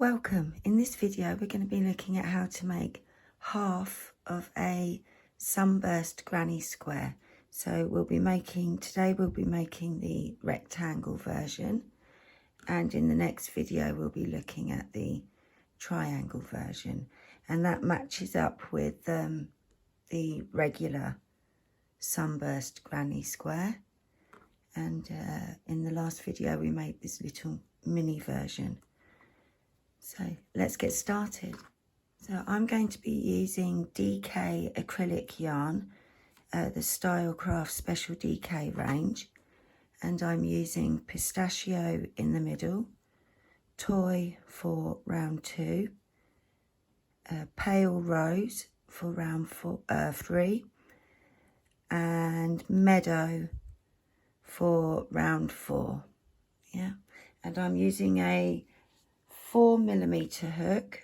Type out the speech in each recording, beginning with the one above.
Welcome. In this video we're going to be looking at how to make half of a sunburst granny square. So today we'll be making the rectangle version, and in the next video we'll be looking at the triangle version, and that matches up with the regular sunburst granny square. And in the last video we made this little mini version. So let's get started. So I'm going to be using DK acrylic yarn, the Stylecraft Special DK range, and I'm using pistachio in the middle, toy for round 2, pale rose for round 3, and meadow for round 4. Yeah, and I'm using a 4mm hook,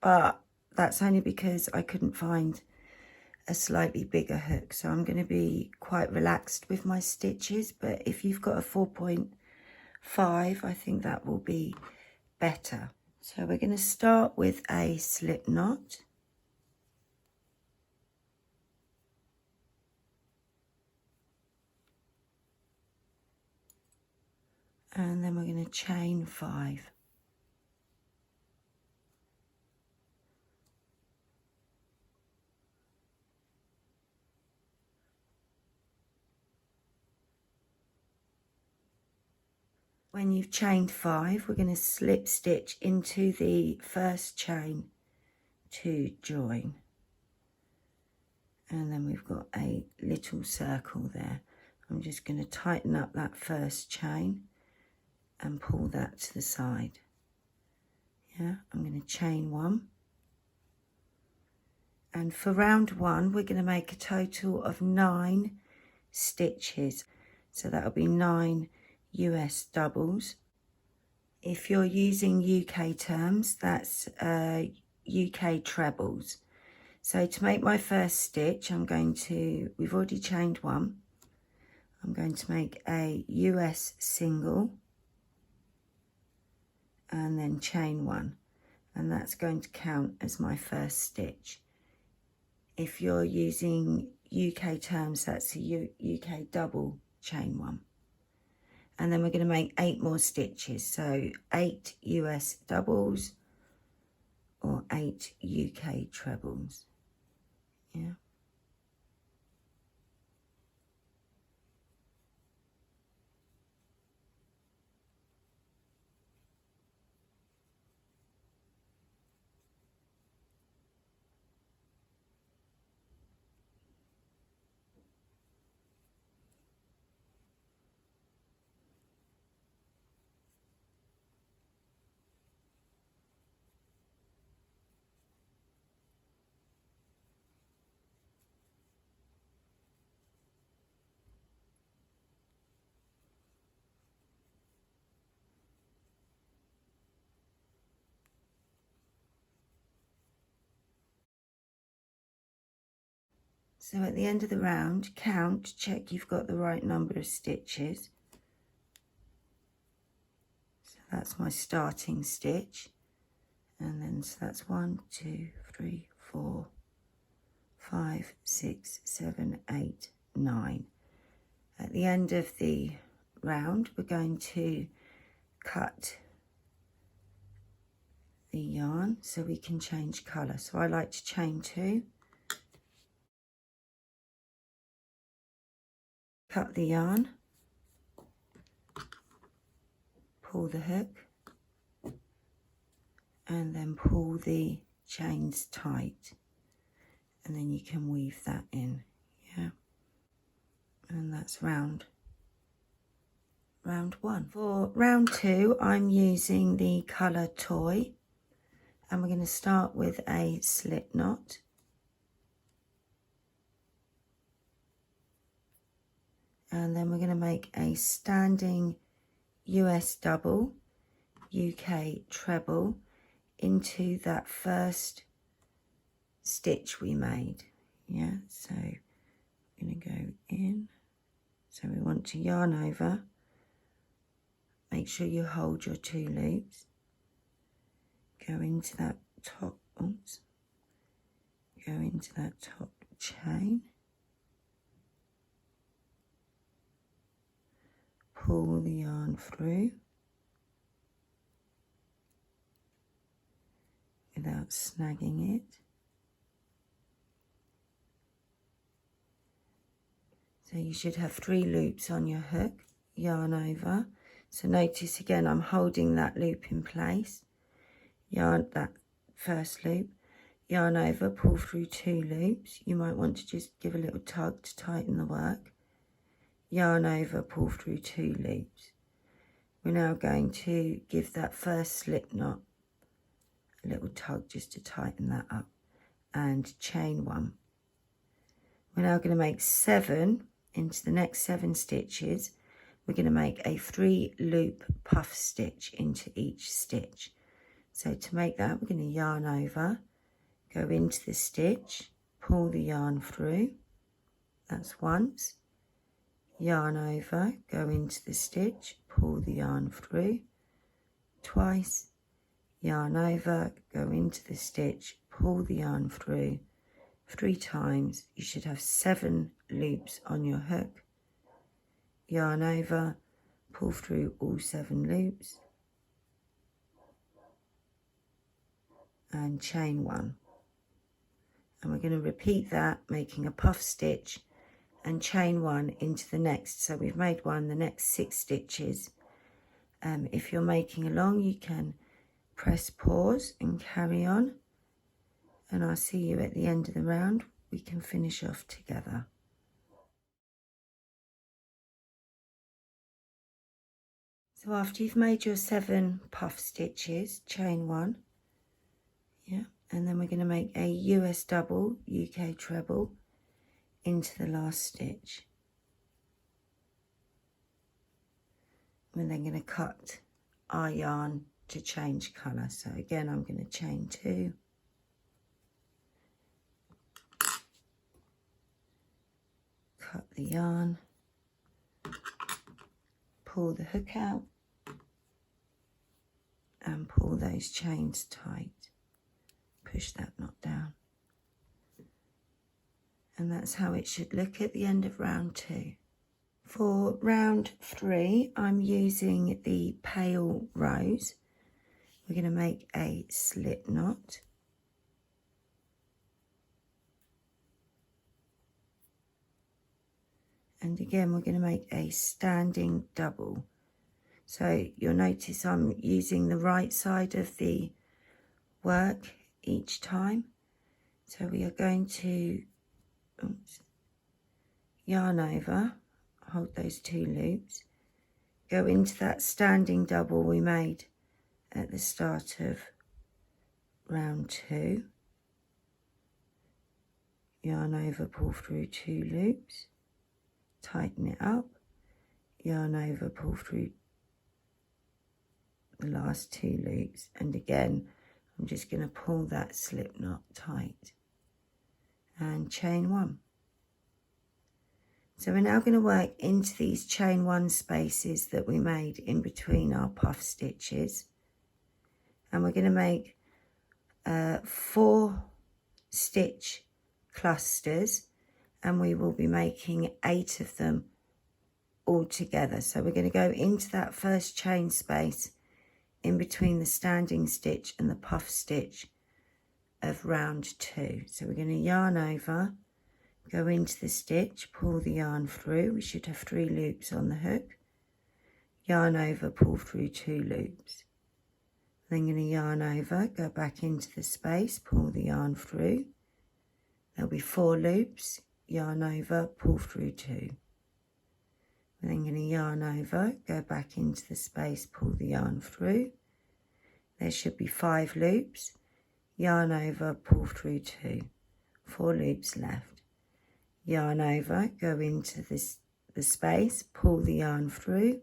but that's only because I couldn't find a slightly bigger hook, so I'm going to be quite relaxed with my stitches. But if you've got a 4.5, I think that will be better. So we're going to start with a slip knot, and then we're going to chain 5. When you've chained 5, we're going to slip stitch into the first chain to join, and then we've got a little circle there. I'm just going to tighten up that first chain and pull that to the side. Yeah, I'm going to chain 1, and for round 1 we're going to make a total of 9 stitches, so that'll be 9 US doubles. If you're using UK terms, that's UK trebles. So to make my first stitch, we've already chained 1, I'm going to make a US single and then chain 1, and that's going to count as my first stitch. If you're using UK terms, that's a UK double, chain 1. And then we're going to make 8 more stitches, so 8 US doubles or 8 UK trebles. Yeah. So at the end of the round, check you've got the right number of stitches. So that's my starting stitch. And then so that's 1, 2, 3, 4, 5, 6, 7, 8, 9. At the end of the round, we're going to cut the yarn so we can change colour. So I like to chain 2. Cut the yarn, pull the hook, and then pull the chains tight, and then you can weave that in. Yeah, and that's round 1. For round 2, I'm using the colour toy, and we're going to start with a slip knot, and then we're going to make a standing US double, UK treble into that first stitch we made. Yeah, so I'm going to go in, so we want to yarn over, make sure you hold your 2 loops, go into that top, oops, go into that top chain, pull the yarn through without snagging it. So you should have 3 loops on your hook, yarn over. So notice again, I'm holding that loop in place, yarn that first loop, yarn over, pull through 2 loops. You might want to just give a little tug to tighten the work. Yarn over, pull through 2 loops. We're now going to give that first slip knot a little tug just to tighten that up, and chain 1. We're now going to make 7 into the next 7 stitches. We're going to make a 3 loop puff stitch into each stitch. So to make that, we're going to yarn over, go into the stitch, pull the yarn through, that's once, yarn over, go into the stitch, pull the yarn through, twice, yarn over, go into the stitch, pull the yarn through, 3 times. You should have 7 loops on your hook, yarn over, pull through all 7 loops, and chain 1. And we're going to repeat that, making a puff stitch and chain 1 into the next. So we've made one, the next 6 stitches. If you're making along, you can press pause and carry on, and I'll see you at the end of the round. We can finish off together. So after you've made your 7 puff stitches, chain 1, yeah, and then we're going to make a US double, UK treble into the last stitch. We're then going to cut our yarn to change colour. So again, I'm going to chain 2, cut the yarn, pull the hook out, and pull those chains tight. Push that knot down. And that's how it should look at the end of round 2. For round 3, I'm using the pale rose. We're going to make a slip knot. And again, we're going to make a standing double. So you'll notice I'm using the right side of the work each time. So we are going to yarn over, hold those 2 loops, go into that standing double we made at the start of round 2, yarn over, pull through 2 loops, tighten it up, yarn over, pull through the last 2 loops, and again I'm just going to pull that slip knot tight and chain 1. So we're now going to work into these chain 1 spaces that we made in between our puff stitches, and we're going to make 4 stitch clusters, and we will be making 8 of them all together. So we're going to go into that first chain space in between the standing stitch and the puff stitch of round 2. So we're going to yarn over, go into the stitch, pull the yarn through. We should have 3 loops on the hook, yarn over, pull through 2 loops. Then going to yarn over, go back into the space, pull the yarn through. There'll be 4 loops, yarn over, pull through 2. We're then going to yarn over, go back into the space, pull the yarn through. There should be 5 loops, yarn over, pull through 2. 4 loops left. Yarn over, go into the space, pull the yarn through.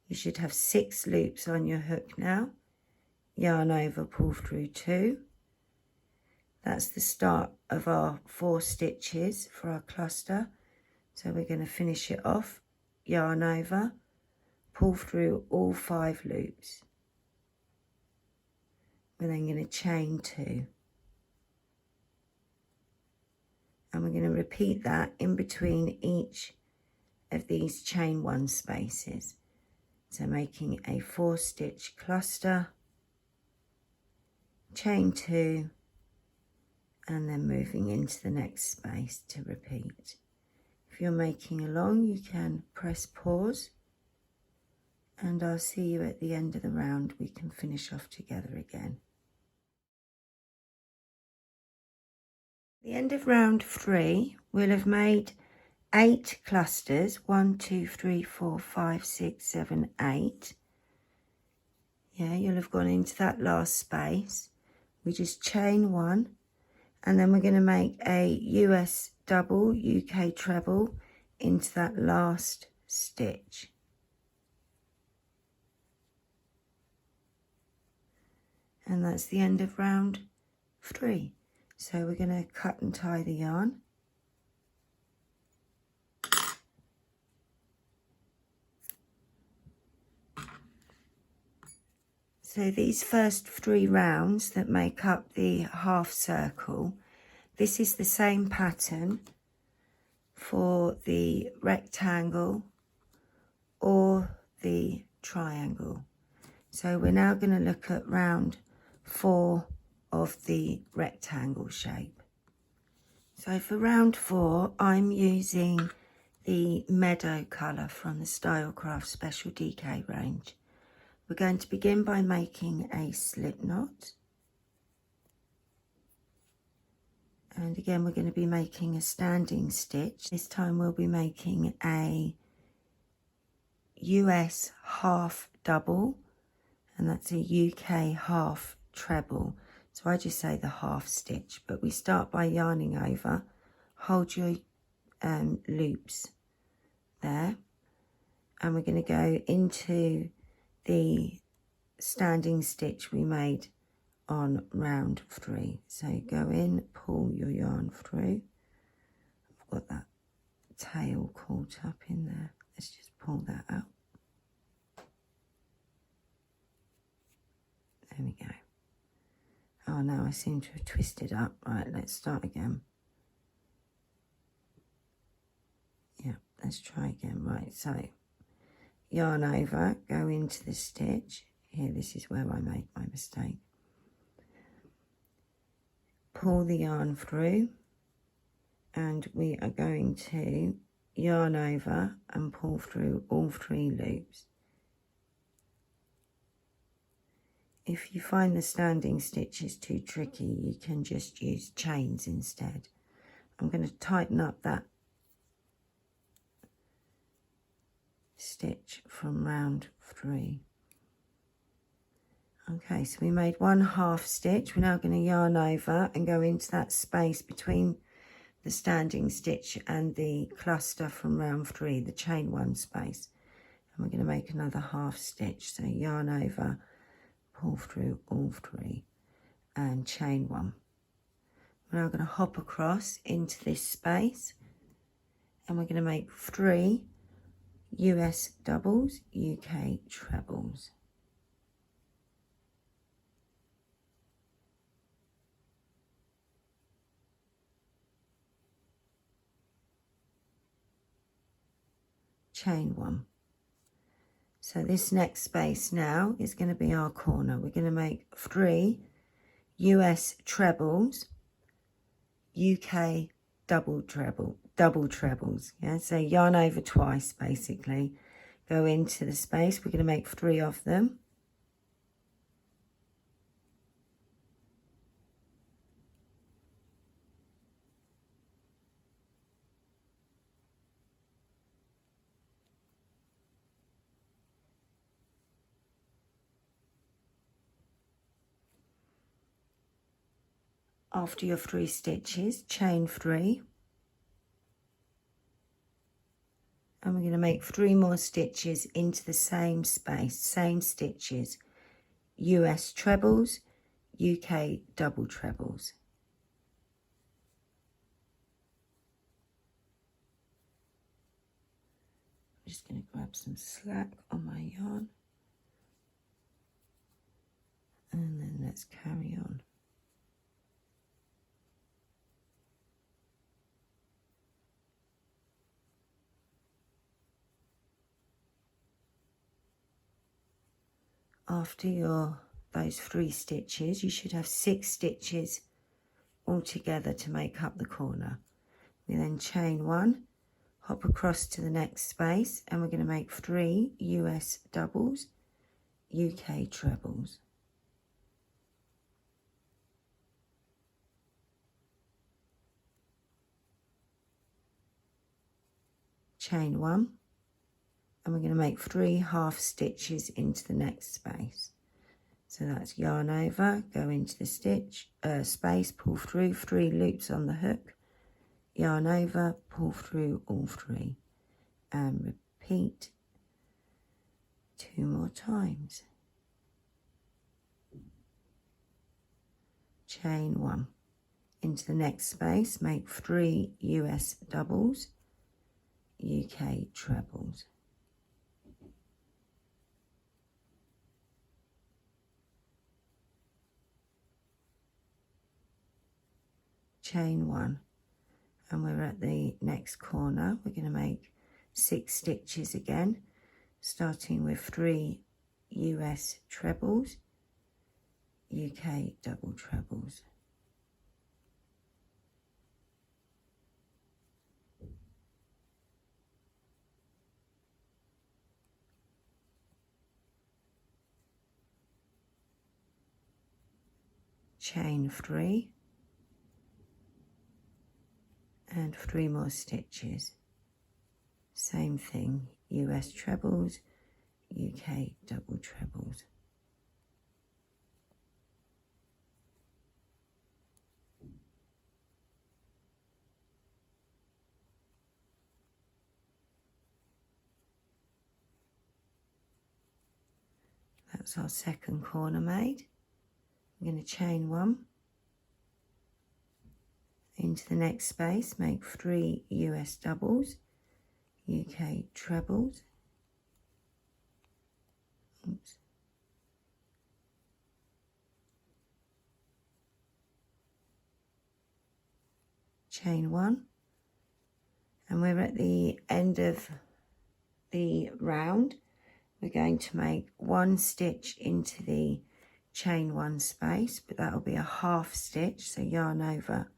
You should have 6 loops on your hook now. Yarn over, pull through 2. That's the start of our 4 stitches for our cluster. So we're going to finish it off, yarn over, pull through all 5 loops. we're then going to chain 2, and we're going to repeat that in between each of these chain 1 spaces. So making a 4-stitch cluster, chain 2, and then moving into the next space to repeat. If you're making along, you can press pause, and I'll see you at the end of the round. We can finish off together again. At the end of round 3, we'll have made 8 clusters. 1, 2, 3, 4, 5, 6, 7, 8. Yeah, you'll have gone into that last space. We just chain 1, and then we're going to make a US double, UK treble into that last stitch. And that's the end of round 3. So we're going to cut and tie the yarn. So these first 3 rounds that make up the half circle, this is the same pattern for the rectangle or the triangle. So we're now going to look at round 4 of the rectangle shape. So for round 4, I'm using the meadow colour from the Stylecraft Special DK range. We're going to begin by making a slip knot. And again, we're going to be making a standing stitch. This time we'll be making a US half double, and that's a UK half treble. So I just say the half stitch, but we start by yarning over. Hold your loops there, and we're going to go into the standing stitch we made on round 3. So go in, pull your yarn through. I've got that tail caught up in there. Let's just pull that out. There we go. Oh no, I seem to have twisted up. Right, let's start again. Yeah, let's try again. Right, so yarn over, go into the stitch. Here, this is where I made my mistake. Pull the yarn through, and we are going to yarn over and pull through all 3 loops. If you find the standing stitches too tricky, you can just use chains instead. I'm going to tighten up that stitch from round 3. Okay, so we made 1 half stitch. We're now going to yarn over and go into that space between the standing stitch and the cluster from round 3, the chain 1 space. And we're going to make another half stitch. So yarn over, pull through all 3 and chain 1. We're now going to hop across into this space, and we're going to make 3 US doubles, UK trebles. Chain 1. So this next space now is going to be our corner. We're going to make 3 US trebles, UK double trebles. Yeah, so yarn over twice basically. Go into the space. We're going to make 3 of them. After your 3 stitches, chain 3, and we're going to make 3 more stitches into the same space, same stitches, US trebles, UK double trebles. I'm just going to grab some slack on my yarn, and then let's carry after those 3 stitches, you should have 6 stitches altogether to make up the corner. We then chain 1, hop across to the next space, and we're going to make 3 US doubles, UK trebles. Chain 1, and we're going to make 3 half stitches into the next space. So that's yarn over, go into the space, pull through, 3 loops on the hook, yarn over, pull through all 3, and repeat 2 more times. Chain 1, into the next space, make 3 US doubles, UK trebles. Chain 1, and we're at the next corner. We're going to make 6 stitches again, starting with 3 US trebles, UK double trebles. Chain 3, and 3 more stitches. Same thing, US trebles, UK double trebles. That's our second corner made. I'm going to chain 1, into the next space, make 3 US doubles, UK trebles. Oops. Chain 1, and we're at the end of the round. We're going to make 1 stitch into the chain 1 space, but that will be a half stitch, so yarn over,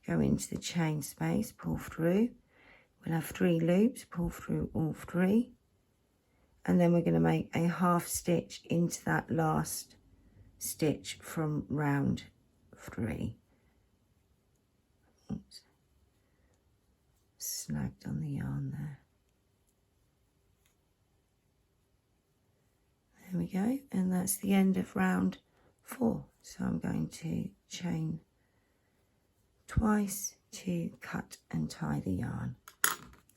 go into the chain space, pull through. We'll have 3 loops, pull through all 3, and then we're going to make a half stitch into that last stitch from round 3. Oops. Snagged on the yarn there. There we go, and that's the end of round 4. So I'm going to chain twice to cut and tie the yarn.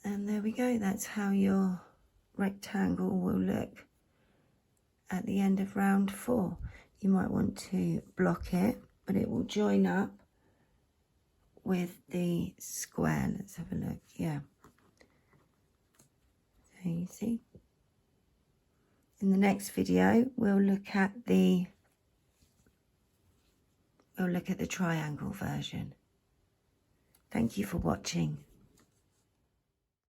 And there we go, that's how your rectangle will look at the end of round 4. You might want to block it, but it will join up with the square. Let's have a look. Yeah, there you see. In the next video, we'll look at the triangle version. Thank you for watching.